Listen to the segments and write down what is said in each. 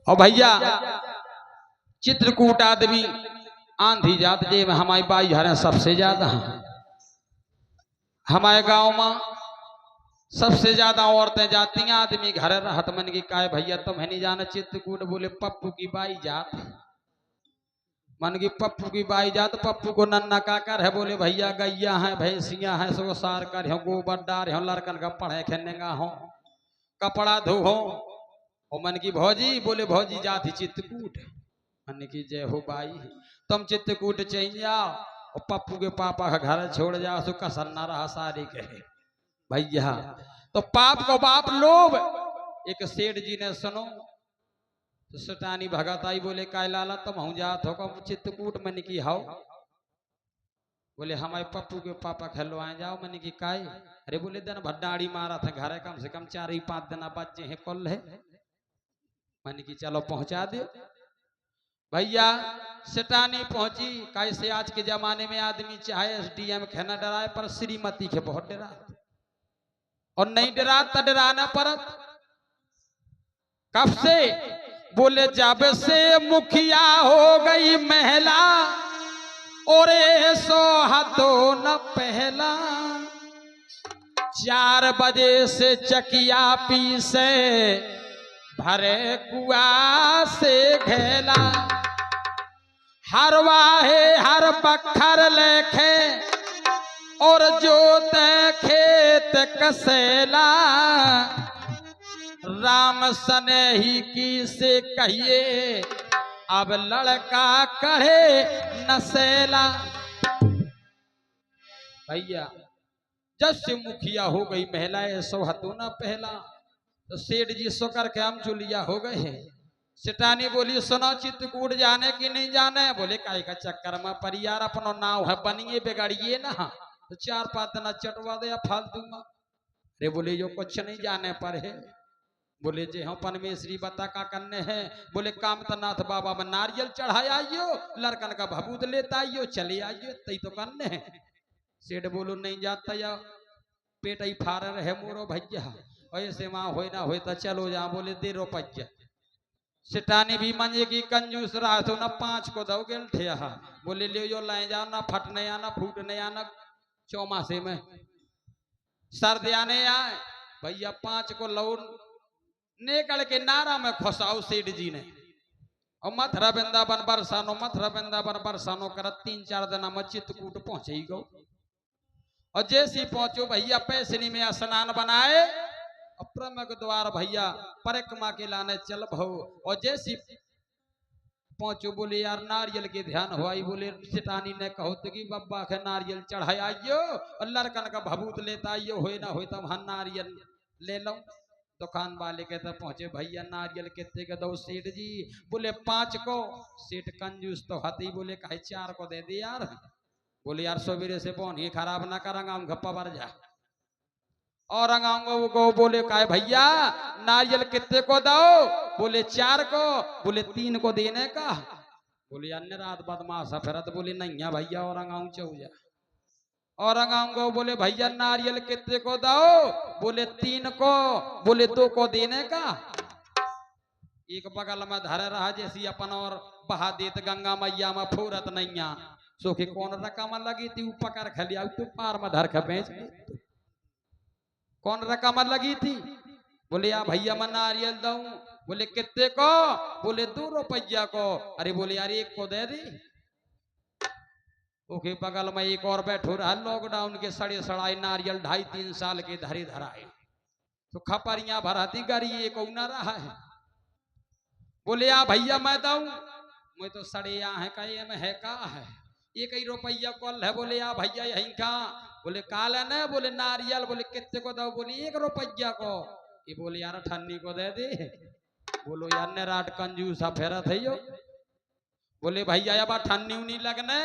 और भैया चित्रकूट आदमी आंधी जात जे में हमारी बाई हरे सबसे ज्यादा हमारे गांव में सबसे ज्यादा औरतें जाती हैं। आदमी घर रहत मन की काय भैया तुम्हें नहीं जाना चित्रकूट, बोले पप्पू की बाई जात मन की पप्पू की बाई जात। पप्पू को नन्ना का कर है, बोले भैया गैया है भैंसियां हैं सो सार कर हो गोबर डार हो लड़कन का पढ़े खेलने हो कपड़ा धो हो। और मन की भौजी, बोले भौजी जाती चित्रकूट। मन की जय हो बाई, तुम चित्रकूट चाहिए जाओ और पप्पू के पापा का घर छोड़ जाओ सो कसर ना रहा सारी कहे भैया। तो पाप को बाप लोभ। एक सेठ जी ने सुनो तो सटानी भगत आई, बोले काय लाला तुम हूं जात हो कम चित्रकूट मन की हाउ। बोले हमारे पप्पू के पापा खेलो आए जाओ। मन की काय, अरे बोले दिन भड्डाड़ी मारा था घर है, कम से कम 4-5 दिन बच्चे हैं कल है। मन की चलो पहुंचा दो भैया। सटानी पहुंची, कैसे आज के जमाने में आदमी चाहे एसडीएम खेना डराए पर श्रीमती के बहुत डरा और नहीं डरा तो डराना परत। कब से, बोले जब से मुखिया हो गई महिला और सो हतो न पहला 4 बजे से चकिया पीसे भरे कुआ से घेला हर वाहे हर बखर लेखे और जोते खेत कसेला राम सने ही की से कहिए अब लड़का कहे नसेला। भैया जब से मुखिया हो गई महिलाएं सो हतो ना पहला, तो सेठ जी सो करके हम चुलिया हो गए हैं। सिटानी बोली सुनो चित्रकूट जाने की नहीं जाने। बोले काई का चक्कर में पर यार अपनो नाव है बनिए बिगाड़िए ना, तो 4-5 दिन चटवा दे फालतू में। अरे बोले जो कुछ नहीं जाने पर है। बोले जे हम परमेश्वरी बता का करने हैं। बोले कामतनाथ बाबा में नारियल चढ़ाया आइयो, लड़कन का भभूत लेता आइयो, चले आइयो तई तो करने हैं। सेठ बोलो नहीं जाता या पेट ही फार रहे मोरो भैया, ऐसे वहां हो ना हो तो चलो जा। बोले दे रुपया। सिटानी भी मंजे की कंजूस रहा तो ना 5 को दो गेल थे। बोले ले जो लाए जाओ ना फटने आना फूटने आना चौमासे में सर्दी आने आए भैया 5 को लौट निकल के नारा में खुशाओ सेठ जी ने। और मथुरा वृंदावन बरसानो मथुरा वृंदावन बरसानो कर 3-4 दिन में चित्रकूट पहुंचे गो। और जैसी पहुंचो भैया पैसनी में स्नान बनाए प्रमुख द्वार भैया परिक्रमा के लाने चल भो। और जैसी पहुंचो बोले यार नारियल के ध्यान हुआ। बोले सिटानी ने कहो तो कि बब्बा के नारियल चढ़ाया आइयो और लड़कन का भभूत लेता आइयो, हो ना हो तब हम नारियल ले लो। दुकान वाले के तो पहुंचे भैया नारियल कितने के दो सेठ जी। बोले 5 को। सेठ कंजूस तो हती, बोले कहे 4 को दे दे यार। बोले यार सवेरे से पौनी खराब ना करेंगे हम घप्पा भर जा। और अंगांगो को बोले काय भैया नारियल कितने को दो। बोले 4 को। बोले 3 को देने का। बोले अन्य रात बदमाश फिरत। बोले नहीं है भैया और अंगाऊ चौ जा। और अंगांगो बोले भैया नारियल कितने को दो। बोले 3 को। बोले 2 को देने का। एक बगल में धरे रहा जैसी अपन और बहा देत गंगा मैया में फूरत नहीं सोखे कौन रकम लगी थी पकड़ खलिया तू पार में धर के बेच कौन रकम लगी थी। बोले या भैया मैं नारियल दऊ। बोले कितने को। बोले 2 रुपया को। अरे बोले यार 1 को दे दी। ओके बगल में एक और बैठो रहा लॉकडाउन के सड़े सड़ाई नारियल 2.5-3 साल के धरे धराए तो खपरियां भराती गाड़ी एक ना रहा है। बोले या भैया मैं दऊ। मैं तो सड़े यहाँ है कहीं में है का है 1 रुपया कल है। बोले या भैया यहीं का। बोले काल है ना। बोले नारियल। बोले कितने को दो। बोले 1 रुपया को। ये बोले यार 98 को दे दे। बोलो यार ने रात कंजूसा फेरा थे यो। बोले भैया अब 98 नहीं लगने।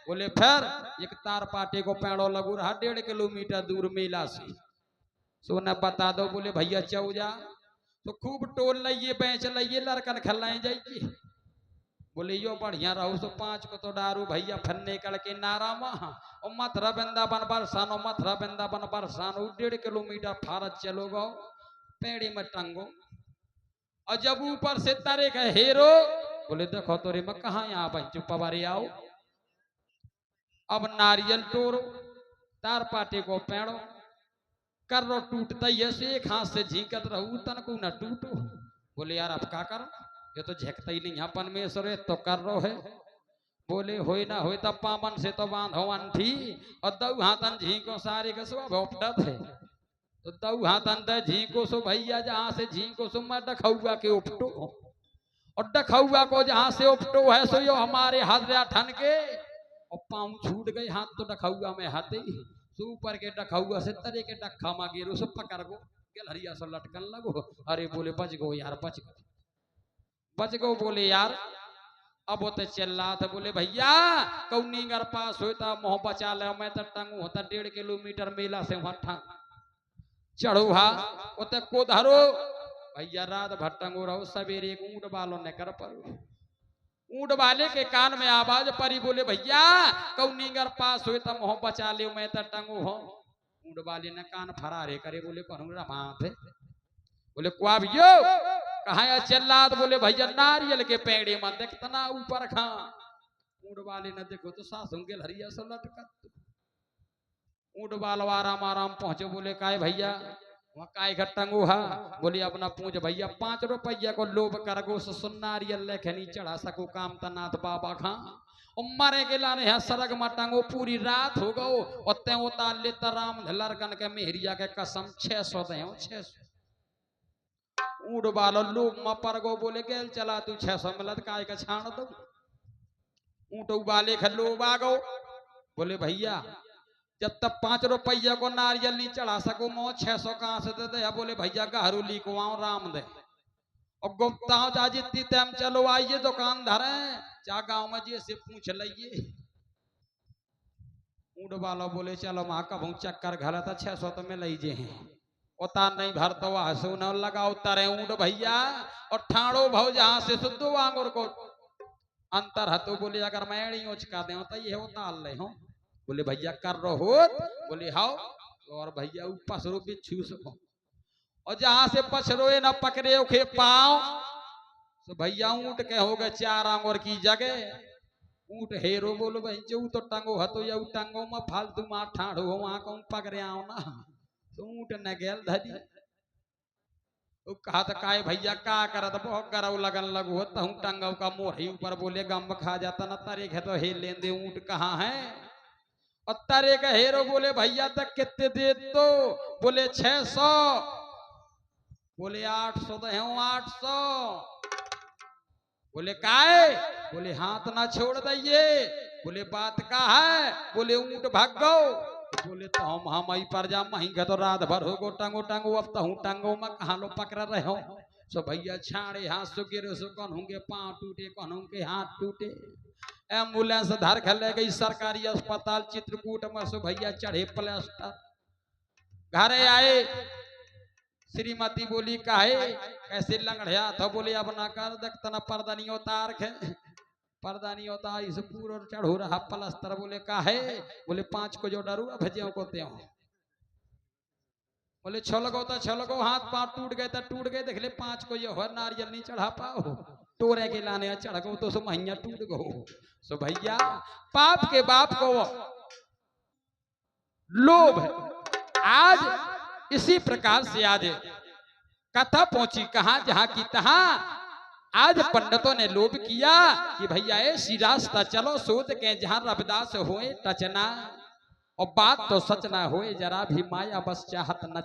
बोले फिर एक तार पाटे को पेड़ो लगू रहा 1.5 किलोमीटर दूर मेला से सोना बता दो। बोले भैया चौ जा। तो खूब टोल लाइए बेच लाइए लड़कन खिलाए जाइए। बोले यो बढ़िया रहो सो 5 को तो डारू भैया फन्ने कल के नारा वहां और मथुरा वृंदावन बरसानो मथुरा वृंदावन बरसानो 1.5 किलोमीटर फारत चलो गो पेड़ी में टंगो। और जब ऊपर से तारे का हेरो बोले देखो तोरे मैं कहा यहाँ बन चुप्पा आओ। अब नारियल तोड़ो तार पाटे को पेड़ो कर रो टूटता ही ऐसे एक हाथ से झींकत रहू तन को न टूटो। बोले यार अब क्या करो ये तो झेकता ही नहीं अपन में सरे तो कर रो है। बोले होई ना होई तब पामन से तो बांधो अंठी और दऊ हाथन झींको सारे का सब भोपटत है तो दऊ हाथन दे झींको सो भैया जहाँ से झींको सो मैं डखौआ के उपटो और डखौआ को जहाँ से उपटो है सो यो हमारे हाथ ठन के और पाँव छूट गए हाथ तो डखौआ में हाथे ऊपर के डखौआ से तरे के डखा मा गिरो सब पकड़ गो गेल हरिया से लटकन लगो। अरे बोले बच गो यार बच गो बोले यार। अब वो तो चल रहा था बोले भैया कौनी घर पास होता मोह बचा ले मैं तो टंगू होता 1.5 किलोमीटर मेला से वहां चढ़ो हा वो को धरो भैया रात भर टंगो रहो सवेरे एक ऊँट वालों ने कर पर ऊँट वाले के कान में आवाज परी बोले भैया कौनी घर पास हुए तो मोह बचा ले मैं तो टंगू हो। ऊँट वाले ने कान फरारे करे बोले कौन रमा थे बोले कुआ भैया कहा चल्ला तो बोले भैया नारियल के पेड़े में देखतना ऊपर खा। ऊँट वाले ने देखो तो सासू के हरिया से लटकत ऊँट वालो आराम आराम पहुंचे बोले काय भैया वहाँ काय टंगू हा बोले अपना पूछ भैया 5 रुपया को लोभ कर गो सुनारियल लेखे नहीं चढ़ा सको काम तनाथ बाबा खा और मरे के लाने है सरग मटंगो पूरी रात हो गो और उतार ले राम लड़कन के मेहरिया के कसम 600 दे 600 ऊँट वालो लोग म पर गो बोले गेल चला तू 600 मिलत काय का छाण दो ऊँट वाले खल्लो बागो बोले भैया जब तक 5 रुपया को नारियल नहीं चढ़ा सको मो 600 कहाँ से दे दे। बोले भैया गहरू लीको आओ राम दे और गुप्ता जा जितनी टाइम चलो आइए दुकान धरे चा गाँव में जी से पूछ लिये। ऊँट वाला बोले चलो वहां कभू चक्कर घला था 600 तो में लीजिए हैं उतार नहीं भर तो हंसू न लगाओ तरे ऊँट भैया और ठाणो भाव जहाँ से शुद्ध आंगुर को अंतर है तो बोले अगर मैं नहीं उचका दे तो ये उतार ले हो। बोले भैया कर रहो बोले हाओ और भैया पसरो बिच्छू सको और जहां से पछरोए ना पकड़े उखे पाओ तो भैया ऊँट के हो गए 4 आंगुर की जगह ऊँट हेरो बोलो भाई जो तो टंगो हतो या टंगो में फालतू मार ठाड़ो हो वहां कहूं पकड़े आओ ना तो ऊँट न गेल धरी कहा तो काय भैया का करत बहुत गरव लगन लगो हूँ टंगो का मोही ऊपर बोले गम खा जाता ना तारे है तो हे लेंदे ऊँट कहाँ है और तारे का हेरो बोले भैया तक कितने दे तो बोले 600 बोले 800 दे 800 बोले काय बोले हाथ ना छोड़ दइए बोले बात का है बोले ऊँट भाग गो बोले तो हम आई पर जा मही तो रात भर हो गो टंगो अब तो हूँ टंगो में कहा लो पकड़ रहे हो सो भैया छाड़े हाथ सो गिरे सो कौन होंगे पाँव टूटे कौन होंगे हाथ टूटे एम्बुलेंस धर कर ले गई सरकारी अस्पताल चित्रकूट में सो भैया चढ़े प्लास्टर घरे आए श्रीमती बोली काहे कैसे लंगड़िया था बोले अब ना कर देखता ना पर्दा नहीं उतार के पर्दा नहीं होता इस पूरा चढ़ो रहा प्लास्टर बोले काहे बोले 5 को जो डरू भजियों को ते बोले छलगो हाथ पांव टूट गए तो टूट गए देख ले 5 को ये हो नारियल नहीं चढ़ा पाओ टोरे के लाने चढ़ गो तो सो महिया टूट गो सो भैया पाप के बाप को लोभ आज इसी प्रकार से आज कथा पहुंची कहां जहां की तहां आज पंडितों ने लोभ किया कि भैया ऐसी रास्ता चलो सोच के जहां रविदास होए टचना और बात तो सच ना होए जरा भी माया बस चाहत न